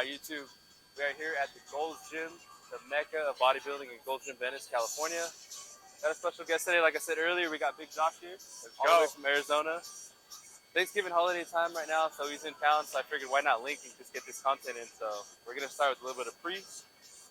YouTube. We are here at the Gold's Gym, the mecca of bodybuilding in Gold's Gym, Venice, California. Got a special guest today. Like I said earlier, we got Big Josh here, all the way from Arizona. Thanksgiving holiday time right now, so he's in town, so I figured why not link and just get this content in. So we're going to start with a little bit of pre.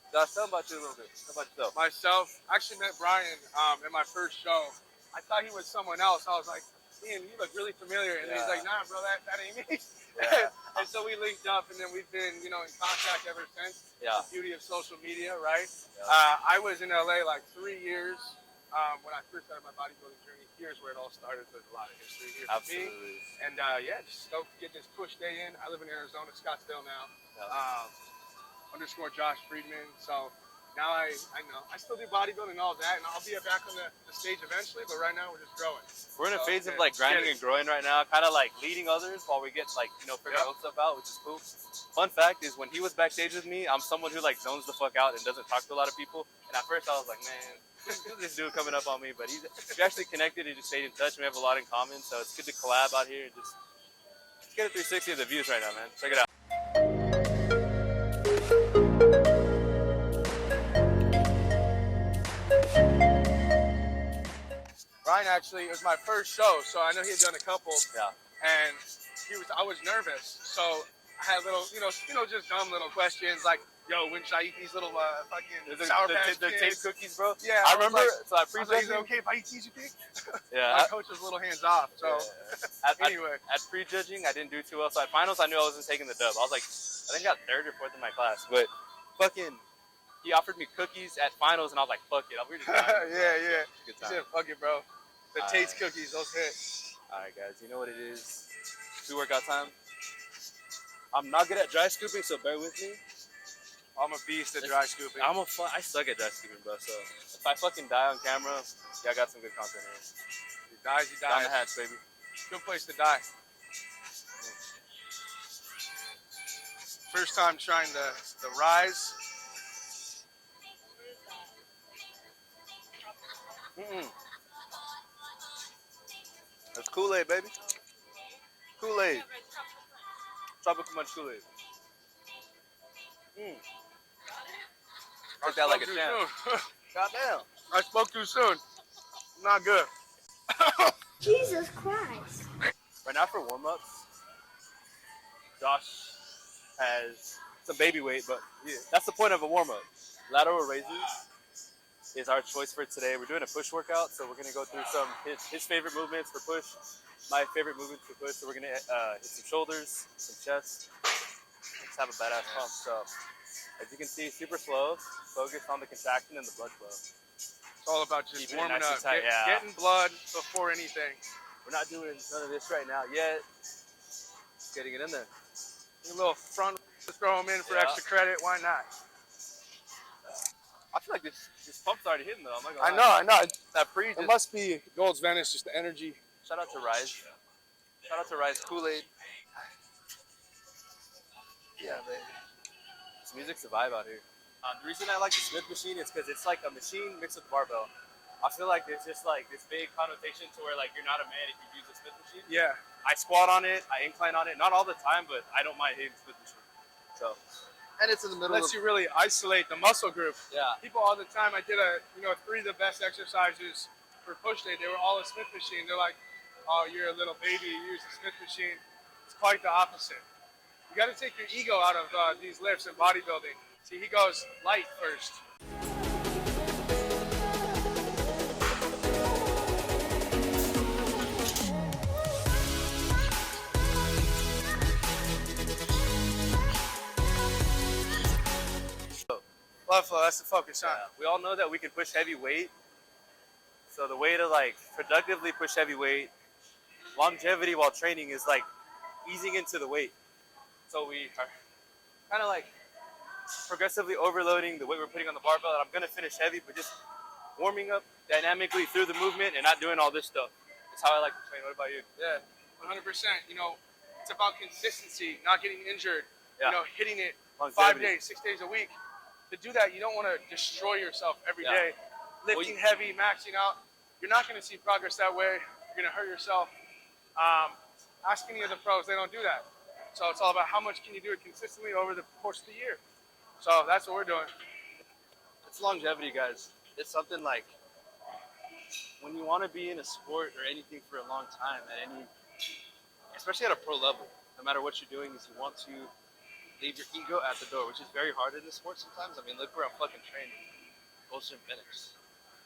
Josh, tell about you a little bit. Tell about yourself. Myself, I actually met Brian at my first show. I thought he was someone else. I was like, man, you look really familiar. And he's like, nah, bro, that ain't me. Yeah. And so we linked up, and then we've been, in contact ever since. Yeah. The beauty of social media, right? Yeah. I was in LA like 3 years when I first started my bodybuilding journey. Here's where it all started. So there's a lot of history here for me. And just stoked to get this push day in. I live in Arizona, Scottsdale now. Yeah. _ Josh Friedman. So now I know I still do bodybuilding and all that, and I'll be back on the stage eventually. But right now we're just growing. We're in a phase of like grinding and growing right now, kind of like leading others while we get figure our own stuff out, which is cool. Fun fact is when he was backstage with me, I'm someone who like zones the fuck out and doesn't talk to a lot of people. And at first I was like, man, who's this dude coming up on me? But we actually connected and just stayed in touch. We have a lot in common, so it's good to collab out here and just get a 360 of the views right now, man. Check it out. Brian actually, it was my first show, so I know he had done a couple. Yeah. And I was nervous, so I had little, just dumb little questions like, yo, when should I eat these little fucking Sour Patch the tape Kids? cookies, bro? Yeah. I remember. Like, so I was like, pre-judging. is it okay if I eat these, you think? Yeah. My coach was a little hands off, so. Yeah. Anyway. At pre-judging, I didn't do too well. So at finals, I knew I wasn't taking the dub. I was like, I think I got 3rd or 4th in my class. But he offered me cookies at finals, and I was like, fuck it. We just yeah. Good He time. said, fuck it, bro. The Tate's cookies, those hit. All right, guys. You know what it is. Pre-workout time. I'm not good at dry scooping, so bear with me. I'm a beast at dry scooping. I suck at dry scooping, bro. So if I fucking die on camera, I got some good content here. He dies. Down the hatch, baby. Good place to die. First time trying the rise. That's Kool-Aid, baby. Kool-Aid. Tropical Munch Kool-Aid. Took that like a champ. Goddamn. I spoke too soon. Not good. Jesus Christ. Right now for warm-ups, Josh has some baby weight, but that's the point of a warm-up. Lateral raises is our choice for today. We're doing a push workout, so we're going to go through some his favorite movements for push, my favorite movements for push. So we're going to hit some shoulders, some chest, just have a badass pump. So as you can see, super slow, focused on the contraction and the blood flow. It's all about just Keeping it warming nice up, and tight, getting blood before anything. We're not doing none of this right now yet. Just getting it in there. A little front, throw them in for extra credit. Why not? I feel like this pump's already hitting though. I'm not I gonna lie. know. That pre It must be Gold's Venice, just the energy. Shout out to Rise. Shout out to Rise Kool-Aid. Yeah, baby. This music's a vibe out here. The reason I like the Smith machine is because it's like a machine mixed with barbell. I feel like there's just like this big connotation to where like you're not a man if you use a Smith machine. Yeah. I squat on it, I incline on it, not all the time, but I don't mind hitting the Smith machine. So, and it's in the middle Lets you really isolate the muscle group. Yeah. People all the time, I did 3 of the best exercises for push day. They were all a Smith machine. They're like, oh, you're a little baby, you use a Smith machine. It's quite the opposite. You got to take your ego out of these lifts in bodybuilding. See, he goes light first. Blood flow, that's the focus, huh? Yeah. We all know that we can push heavy weight. So the way to like productively push heavy weight, longevity while training is like easing into the weight. So we are kind of like progressively overloading the weight we're putting on the barbell. And I'm gonna finish heavy, but just warming up dynamically through the movement and not doing all this stuff. That's how I like to train. What about you? Yeah, 100%. It's about consistency, not getting injured. Yeah. Hitting it Longevity. 5 days, 6 days a week. To do that, you don't want to destroy yourself every day. Lifting Well, heavy, maxing out. You're not going to see progress that way. You're going to hurt yourself. Ask any of the pros. They don't do that. So it's all about how much can you do it consistently over the course of the year. So that's what we're doing. It's longevity, guys. It's something like when you want to be in a sport or anything for a long time, especially at a pro level, no matter what you're doing, is you want to leave your ego at the door, which is very hard in this sport sometimes. I mean, look where I'm fucking training. Ocean Venice.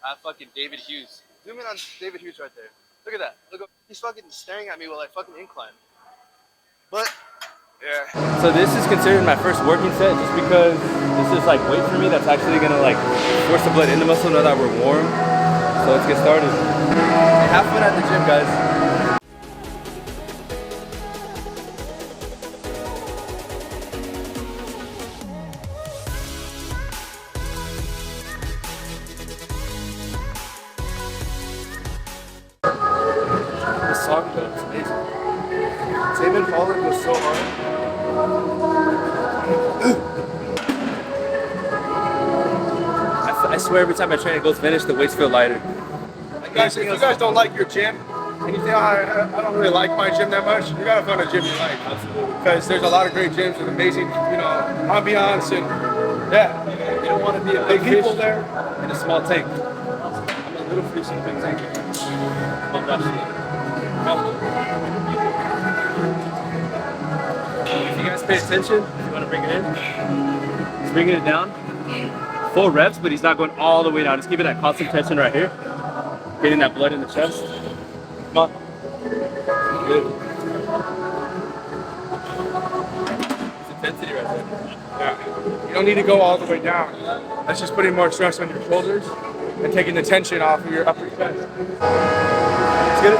I have fucking David Hughes. Zoom in on David Hughes right there. Look at that. Look, he's fucking staring at me while I fucking incline. But Yeah. so this is considered my first working set, just because this is like weight for me. That's actually gonna like force the blood in the muscle now that we're warm. So let's get started. Have fun at the gym, guys. This song goes amazing. Tame Impala goes so hard. I swear every time I train at Gold's Venice, the weights feel lighter. Guys, if you guys don't like your gym, and you think, I don't really like my gym that much, you gotta find a gym you like. Absolutely. Because there's a lot of great gyms with amazing, ambiance and Yeah, you don't want to be a big people fish there. in a small tank. I'm a little fish in a big tank. Oh gosh. If you guys pay attention, if you want to bring it in, he's bringing it down. Full reps, but he's not going all the way down. Just keeping that constant tension right here. Getting that blood in the chest. Come on. Good. It's intensity right there. Yeah. You don't need to go all the way down. That's just putting more stress on your shoulders and taking the tension off of your upper chest. Let's get it.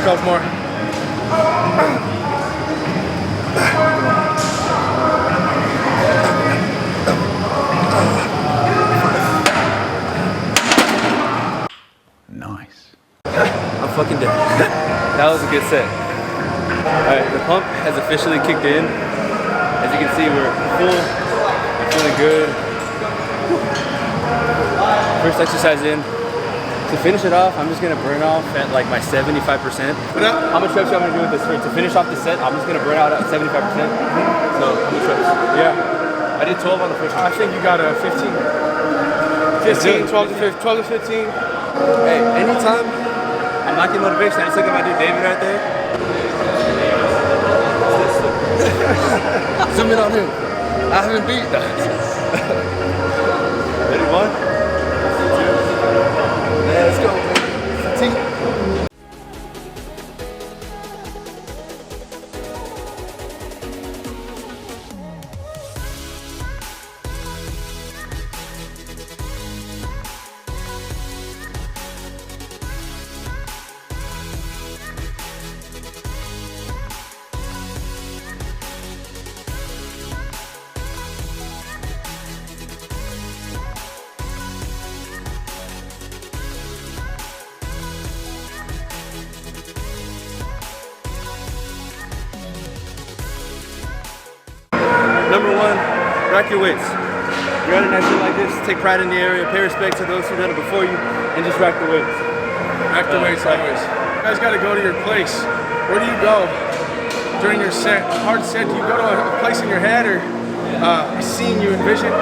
12 more. Nice. I'm fucking dead. That was a good set. Alright, the pump has officially kicked in. As you can see, we're full. We're feeling good. First exercise in. To finish it off, I'm just gonna burn off at like my 75%. How much reps you want me to do with this? To finish off the set, I'm just gonna burn out at 75%. So, how much reps? Yeah. I did 12 on the first one. I think you got a 15. 15, 12 to 15. 12 to 15. Hey, anytime I'm lacking motivation, I just look at my dude David right there. Zoom in on him. I haven't beat that. Ready, 1. Let's go. Team. Number 1, rack your weights. You're at an exit like this, take pride in the area, pay respect to those who've done it before you, and just rack the weights. Rack the weights always. You guys got to go to your place. Where do you go during your set? Hard set, do you go to a place in your head or a scene you envision?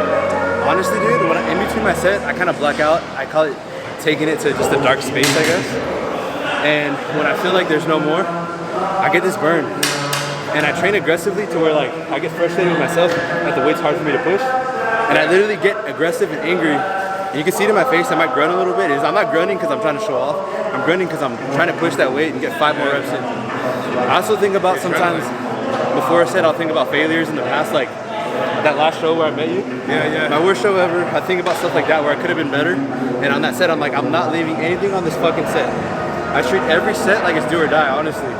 Honestly, dude, when in between my set, I kind of black out. I call it taking it to just a dark space, I guess. And when I feel like there's no more, I get this burn. And I train aggressively to where like I get frustrated with myself that the weight's hard for me to push. And I literally get aggressive and angry. And you can see it in my face, I might grunt a little bit. I'm not grunting because I'm trying to show off. I'm grunting because I'm trying to push that weight and get 5 more reps in. I also think about sometimes, before I said, I'll think about failures in the past, like that last show where I met you. Yeah. My worst show ever. I think about stuff like that where I could have been better. And on that set, I'm like, I'm not leaving anything on this fucking set. I treat every set like it's do or die, honestly.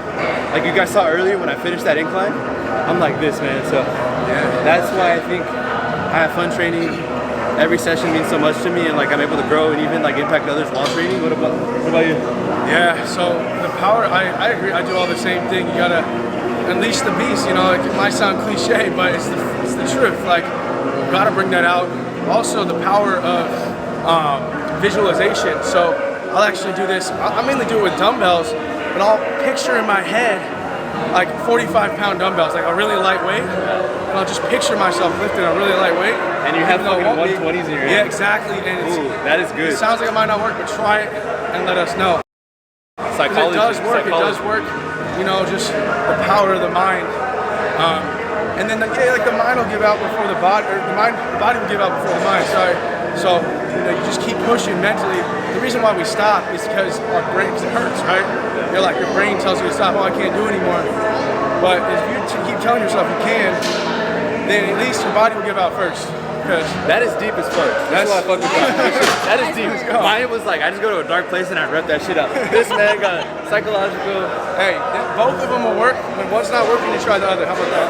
Like you guys saw earlier when I finished that incline, I'm like this, man. So that's why I think I have fun training. Every session means so much to me, and like I'm able to grow and even like impact others while training. What about you? Yeah, so the power, I agree. I do all the same thing. You gotta unleash the beast. You know, like, it might sound cliche, but it's the truth. Like, gotta bring that out. Also, the power of visualization. So I'll actually do this. I mainly do it with dumbbells, but I'll picture in my head like 45-pound dumbbells, like a really lightweight, and I'll just picture myself lifting a really lightweight. And you have fucking 120s in your Yeah, hand. exactly. And Ooh, that is good. it sounds like it might not work, but try it and let us know. Psychology. It does work. Psychology. It does work. You know, just the power of the mind. And then, like the mind will give out before the body, or the body will give out before the mind. Sorry. So you just keep pushing mentally. The reason why we stop is because our brain, because it hurts, right? You're like, your brain tells you to stop. Oh, I can't do anymore. But if you keep telling yourself you can, then at least your body will give out first. Because that is deep as fuck. That's why I fuck with that. That is deep. Mine was like, I just go to a dark place and I rep that shit out. This man got psychological. hey, both of them will work. When one's not working, you try the other. How about that?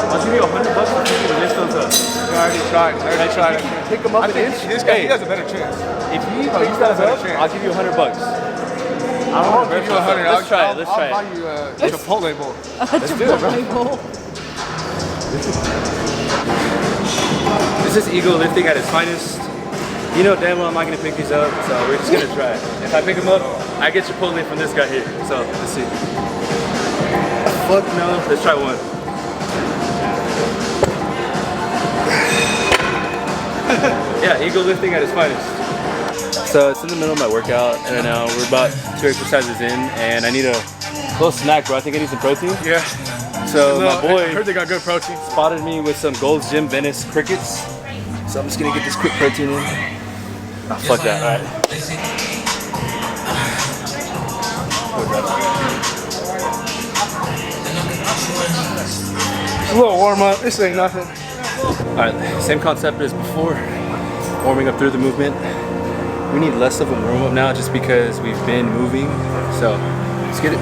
I'll give you $100 for taking the lift those up. I already tried. Pick him up an inch. This guy, he has a better chance. If he he's picks got a those better up, chance. I'll give you $100. I'll give you 100. Let's try it. Let's try I'll buy it. you a Chipotle bowl. Let's do it, bro. This is ego lifting at its finest. You know damn well I'm not gonna pick these up, so we're just gonna try it. If I pick them up, I get Chipotle from this guy here. So let's see. Fuck no. Let's try one. Yeah, ego lifting at its finest. So it's in the middle of my workout, and right now we're about 2 exercises in, and I need a little snack, bro. I think I need some protein. Yeah. So my boy I heard they got good protein. spotted me with some Gold's Gym Venice crickets. So I'm just gonna get this quick protein in. Oh, fuck that, alright. A little warm up. This ain't nothing. Alright, same concept as before. Warming up through the movement. We need less of a warm up now just because we've been moving. So let's get it.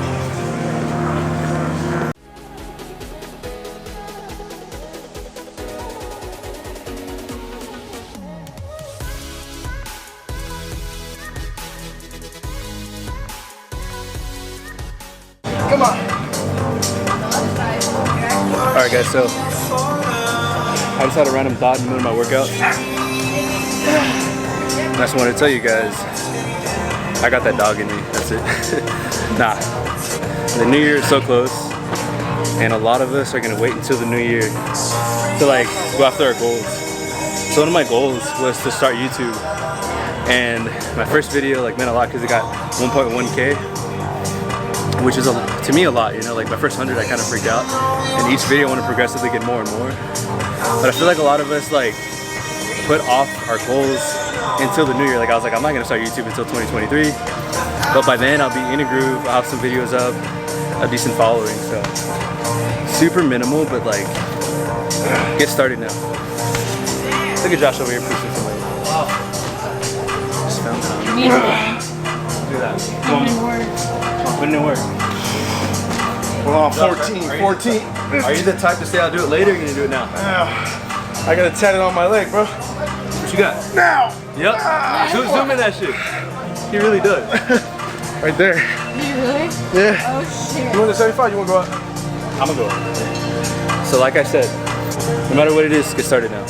Come on. Alright guys, so I just had a random thought in the middle of my workout. I just wanted to tell you guys, I got that dog in me, that's it. Nah, the new year is so close, and a lot of us are gonna wait until the new year to like go after our goals. So one of my goals was to start YouTube, and my first video like meant a lot because it got 1.1K. Which is to me a lot, you know, like my first 100 I kind of freaked out, and each video I want to progressively get more and more. But I feel like a lot of us like put off our goals until the new year. Like I was like, I'm not gonna start YouTube until 2023, but by then I'll be in a groove, I'll have some videos up, a decent following, so super minimal, but like get started now. Look at Josh over here pushing somebody. Just found that. Do that. How many words? Put it in work. Well, 14. Are you the type to say I'll do it later, or are you gonna do it now? I got a tatted on my leg, bro. What you got? Now. Yep. Zoom in that shit. He really does. Right there. You really? Yeah. Oh shit. You want the 75? You want to go up? I'm gonna go. So like I said, no matter what it is, get started now.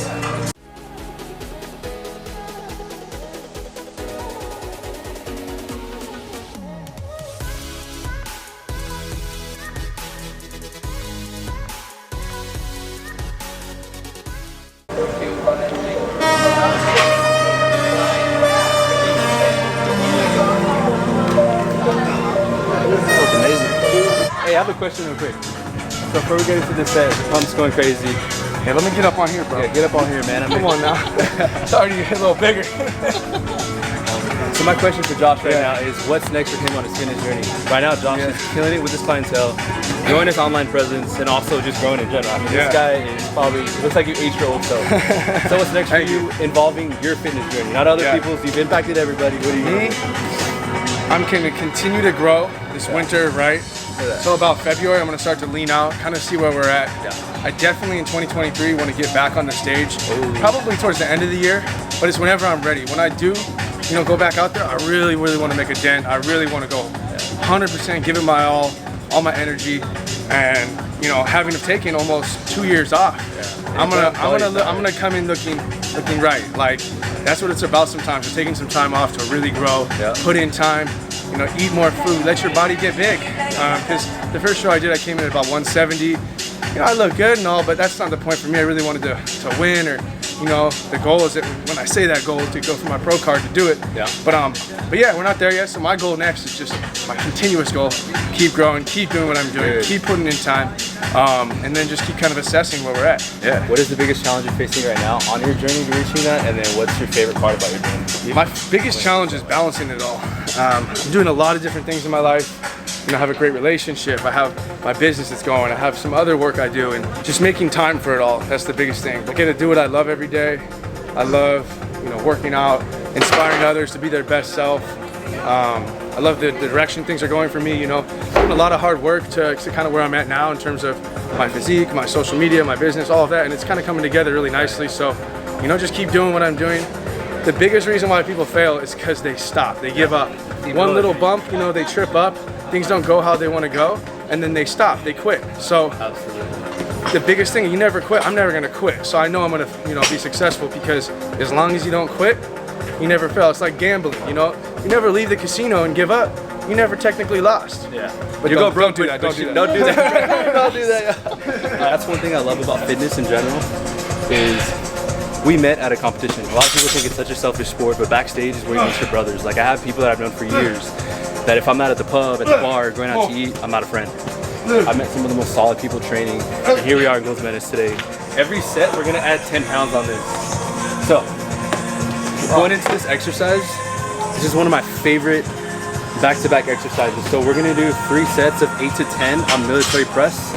Hey, I have a question real quick. So before we get into this set, the pump's going crazy. Yeah, let me get up on here, bro. Yeah, get up on here, man. Come on now. It's already a little bigger. So my question for Josh right now is, what's next for him on his fitness journey? Right now, Josh is killing it with his clientele, growing his online presence, and also just growing in general. I mean, this guy is probably, looks like your 8-year-old self. So what's next for you involving your fitness journey? Not other people's, you've impacted everybody. What do you Me? I'm gonna continue to grow this winter, right? So about February, I'm gonna start to lean out, kind of see where we're at. I definitely in 2023 want to get back on the stage, probably towards the end of the year, but it's whenever I'm ready. When I do, go back out there, I really want to make a dent. I really want to go 100%, give it my all my energy, and you know, having taken almost 2 years off, I'm gonna come in looking right. Like that's what it's about sometimes. Is taking some time off to really grow, put in time, you know, eat more food, let your body get big. Because the first show I did, I came in at about 170. You know, I look good and all, but that's not the point for me. I really wanted to win, or you know, the goal is that when I say that goal, to go for my pro card to do it. Yeah. But yeah, we're not there yet. So my goal next is just my continuous goal: keep growing, keep doing what I'm doing, keep putting in time, and then just keep kind of assessing where we're at. Yeah. What is the biggest challenge you're facing right now on your journey to reaching that? And then what's your favorite part about your journey? My biggest challenge is balancing it all. I'm doing a lot of different things in my life. You know, I have a great relationship. I have my business that's going. I have some other work I do, and just making time for it all. That's the biggest thing. I get to do what I love every day. I love, you know, working out, inspiring others to be their best self. I love the direction things are going for me. You know, doing a lot of hard work to kind of where I'm at now in terms of my physique, my social media, my business, all of that, and it's kind of coming together really nicely. So, you know, just keep doing what I'm doing. The biggest reason why people fail is because they stop. They give up. One little bump, you know, they trip up. Things don't go how they want to go, and then they stop. They quit. So the biggest thing, you never quit. I'm never gonna quit. So I know I'm gonna, you know, be successful, because as long as you don't quit, you never fail. It's like gambling. You know, you never leave the casino and give up. You never technically lost. Yeah. But you go broke. Don't do that. Don't do that. Don't do that. Don't do that. That's one thing I love about fitness in general is we met at a competition. A lot of people think it's such a selfish sport, but backstage is where you meet your brothers. Like I have people that I've known for years that if I'm not at the pub, at the bar, going out to eat, I'm not a friend. I met some of the most solid people training, and here we are in Venice today. Every set, we're gonna add 10 pounds on this. So, going into this exercise, this is one of my favorite back-to-back exercises. So we're gonna do 3 sets of 8 to 10 on military press.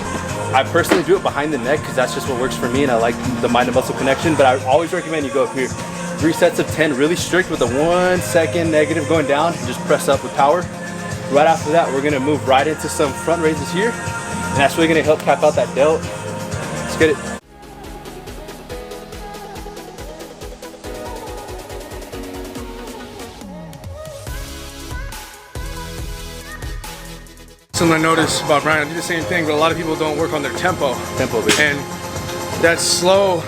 I personally do it behind the neck because that's just what works for me, and I like the mind and muscle connection, but I always recommend you go up here. 3 sets of 10, really strict with a 1 second negative going down, and just press up with power. Right after that, we're gonna move right into some front raises here, and that's really gonna help cap out that delt. Let's get it. Something I noticed about Brian, I do the same thing, but a lot of people don't work on their tempo. Baby. And that slow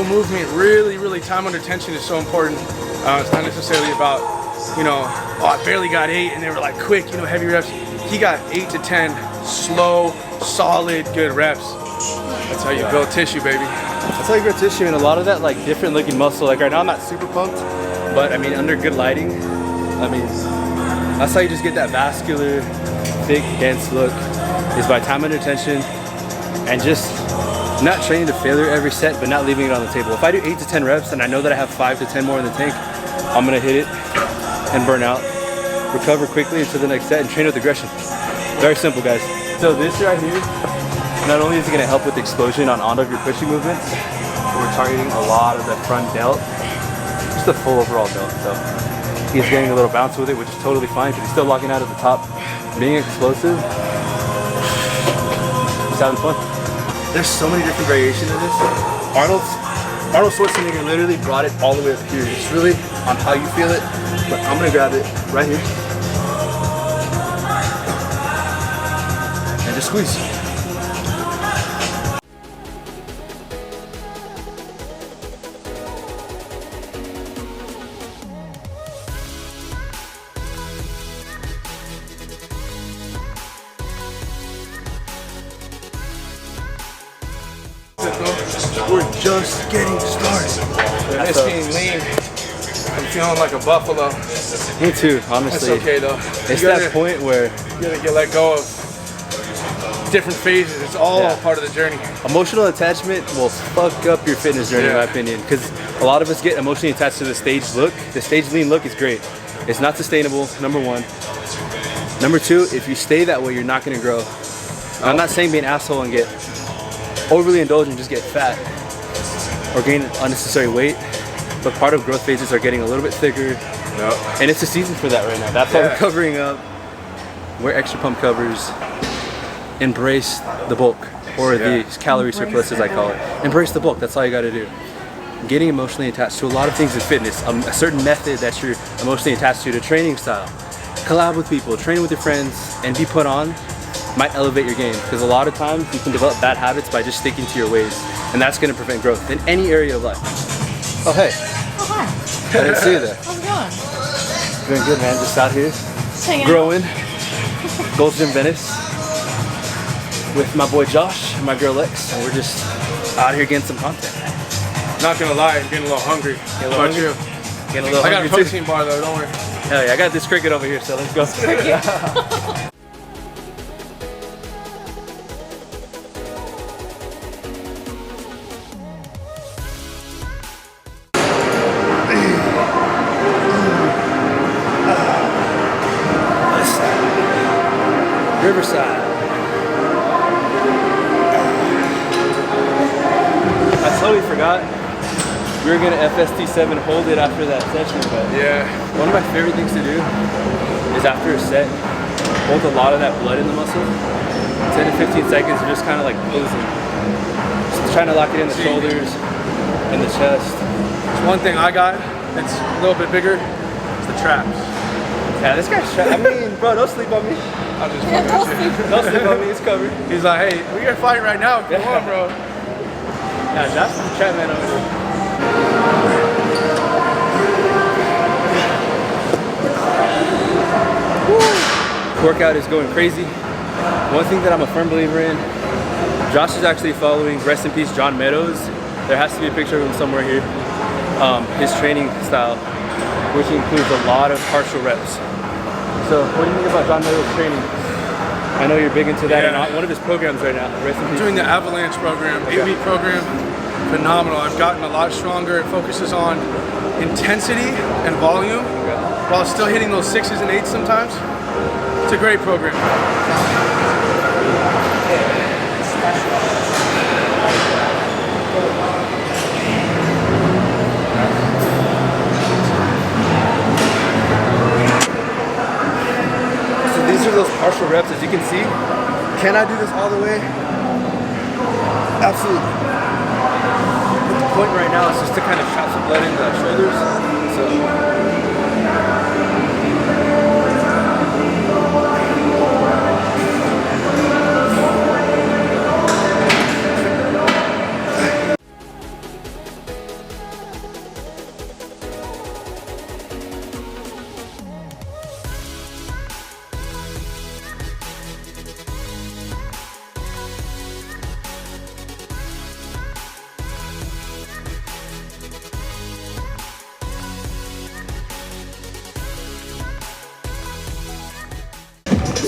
movement, really time under tension is so important. It's not necessarily about, you know, oh, I barely got 8 and they were like quick, you know, heavy reps. He got 8 to 10 slow, solid, good reps. That's how you build tissue, baby. That's how you grow tissue, and a lot of that like different looking muscle. Like right now I'm not super pumped, but I mean under good lighting, I mean that's how you just get that vascular, thick, dense look, is by time under tension and just not training to failure every set, but not leaving it on the table. If I do 8 to 10 reps and I know that I have 5 to 10 more in the tank, I'm gonna hit it and burn out, recover quickly into the next set, and train with aggression. Very simple, guys. So this right here, not only is it gonna help with explosion on all of your pushing movements, but we're targeting a lot of the front delt, just the full overall delt. So he's getting a little bounce with it, which is totally fine, because he's still locking out at the top, being explosive, just having fun. There's so many different variations of this. Arnold Schwarzenegger literally brought it all the way up here. It's really on how you feel it, but I'm gonna grab it right here and just squeeze. We're just getting started. This being lean, I'm feeling like a buffalo. Me too, honestly. It's okay though. It's that point where you gotta get let go of different phases. It's all part of the journey. emotional attachment will fuck up your fitness journey, in my opinion, because a lot of us get emotionally attached to the stage look. The stage lean look is great. It's not sustainable, number 1. Number 2, if you stay that way, you're not gonna grow. I'm not saying be an asshole and get overly indulgent, just get fat or gain unnecessary weight, but part of growth phases are getting a little bit thicker, and it's the season for that right now. That's why we're covering up. Wear extra pump covers. Embrace the bulk, or the calorie surplus, as I call it. Embrace the bulk. That's all you got to do. Getting emotionally attached to a lot of things in fitness, a certain method that you're emotionally attached to, the training style. Collab with people, train with your friends, and be put on. might elevate your game. Because a lot of times you can develop bad habits by just sticking to your ways, and that's going to prevent growth in any area of life. Oh hey, Oh, hi. I didn't see you there. How's it going? Doing good, man. Just out here Just hanging out. growing. Gold's Gym Venice with my boy Josh and my girl Lex, and we're just out here getting some content. Not gonna lie, I'm getting a little hungry. Getting a little How about hungry? you? Getting a little I got a hungry too. protein bar though, don't worry. Hell yeah, I got this cricket over here, so let's go. Riverside. I totally forgot we were gonna FST7 hold it after that session, but Yeah. one of my favorite things to do is after a set, hold a lot of that blood in the muscle. 10 to 15 seconds, you're just kind of like posing. Just trying to lock it in the shoulders, in the chest. It's one thing I got that's a little bit bigger. It's the traps. Yeah, this guy's I mean, bro, don't sleep on me. I'm just Yeah, fucking with you. Don't sleep on me, it's covered. He's like, hey, we can fight right now if you want, bro. Yeah, Josh is the trap man over here. Workout is going crazy. One thing that I'm a firm believer in, Josh is actually following, rest in peace, John Meadows. There has to be a picture of him somewhere here. His training style, which includes a lot of partial reps. So what do you think about John Meadows' training? I know you're big into that, Yeah. and one of his programs right now, rest in I'm peace. doing the Avalanche program, 8-week program. Phenomenal. I've gotten a lot stronger. It focuses on intensity and volume while still hitting those 6s and 8s sometimes. It's a great program. So these are those partial reps, as you can see. Can I do this all the way? Absolutely. But the point right now is just to kind of trap some blood into the shoulders. So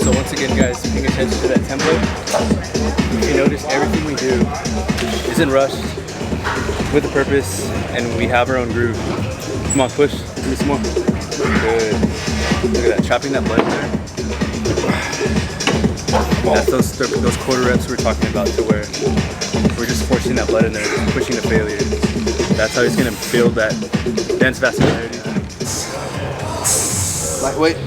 So once again, guys, paying attention to that tempo. You notice everything we do isn't rushed, with a purpose, and we have our own groove. Come on, push. Give me some more. Good. Look at that, trapping that blood in there. That's those quarter reps we're talking about, to where we're just forcing that blood in there, just pushing to failure. That's how he's gonna build that dense vascularity. Lightweight.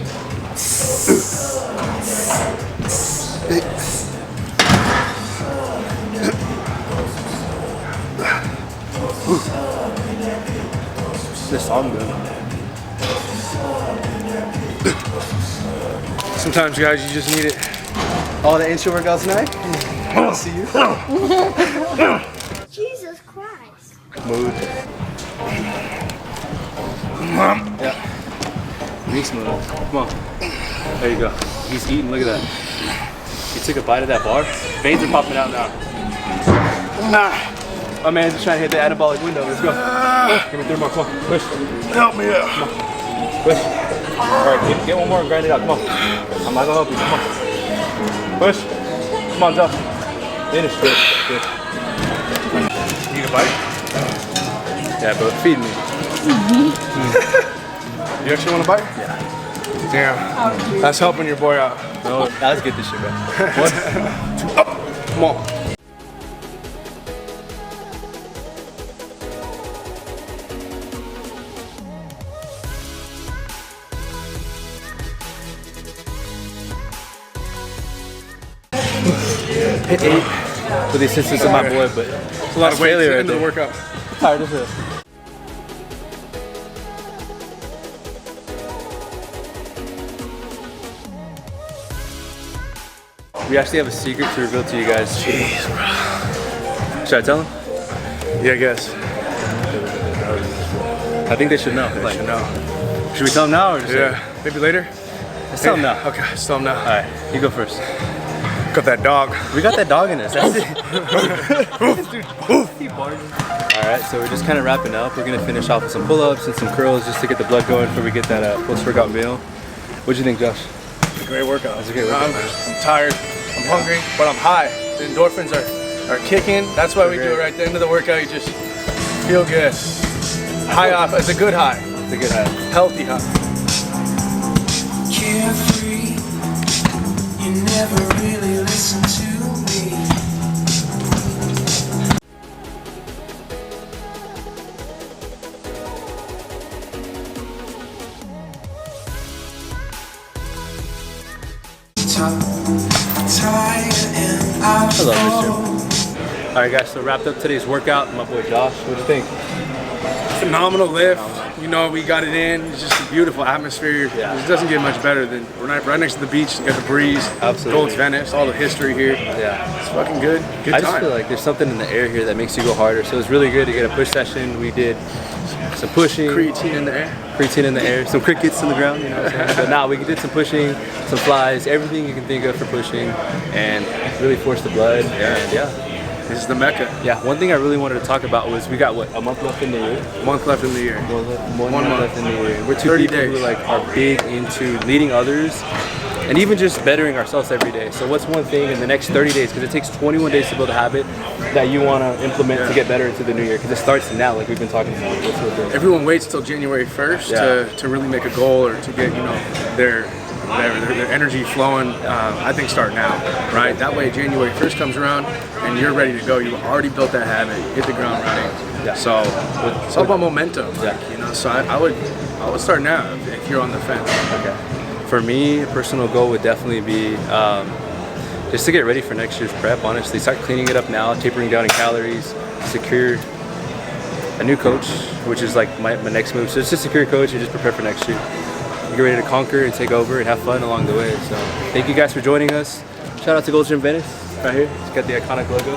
This song good. Sometimes, guys, you just need it. Oh, the intro workout tonight? I'll see you. Jesus Christ. Smooth. Yeah. Be smooth. Come on. There you go. He's eating. Look at that. He took a bite of that bar. Veins are popping out now. My man's just trying to hit the anabolic window. Let's go. Give me 3 more. Come on. Push. Help me out. Come on. Push. All right. Get one more and grind it out. Come on. I'm not gonna help you. Come on. Push. Come on, Josh. Finish. Good. Good. Need a bite? Yeah, bro. Feed me. You actually want a bite? Yeah. Damn. That's helping your boy out. No, let's get this shit back. 1, 2, up. Come on. Hit 8 with the assistance of my boy, but It's a lot of weight at failure the right end of the there. workout. Tired as hell. We actually have a secret to reveal to you guys. Jeez, bro. Should I tell them? Yeah, I guess. I think they should know. They should know. Should we tell them now or just Maybe later? Let's tell them now. Okay, let's tell them now. Alright, you go first. Got that dog. We got that dog in us. That's it. Alright, so we're just kind of wrapping up. We're going to finish off with some pull-ups and some curls just to get the blood going before we get that post-workout meal. What'd you think, Josh? Great workout. It's a great workout. I'm tired. I'm hungry, but I'm high. The endorphins are kicking. That's why we do it right at the end of the workout. You just feel good. High off. It's a good high. It's a good high. Healthy high. Carefree, you never really listen to me. I love this gym. Alright guys, so wrapped up today's workout. My boy Josh, what'd you think? Phenomenal lift. You know, we got it in. It's just a beautiful atmosphere. Yeah. It doesn't get much better than we're right next to the beach. You got the breeze. Absolutely. Gold's Venice, all the history here. Yeah. It's fucking good. Good I time. just feel like there's something in the air here that makes you go harder. So it's really good to get a push session. We did some pushing. Creatine in the air. Creatine in the air. Some crickets in the ground, you know what I'm saying? But now we did some pushing, some flies, everything you can think of for pushing, and really force the blood. And yeah. This is the Mecca. Yeah, one thing I really wanted to talk about was we got, what, a month left in the year? Month left in the year. One month left in the year. We're two 30 people days. who like are big into leading others and even just bettering ourselves every day. So what's one thing in the next 30 days, because it takes 21 days to build a habit, that you want to implement to get better into the new year? Because it starts now, like we've been talking about. What's one thing? Everyone waits till January 1st to really make a goal or to get, you know, their energy flowing. I think start now, right? That way January 1st comes around and you're ready to go. You've already built that habit. You hit the ground running. Yeah. So it's all about momentum. Yeah. You know, so I would start now if you're on the fence. Okay. For me, a personal goal would definitely be just to get ready for next year's prep, honestly. Start cleaning it up now, tapering down in calories, secure a new coach, which is like my next move. So it's just secure a coach and just prepare for next year. Get ready to conquer and take over and have fun along the way. So thank you guys for joining us. Shout out to Gold's Gym Venice right here. It's got the iconic logo.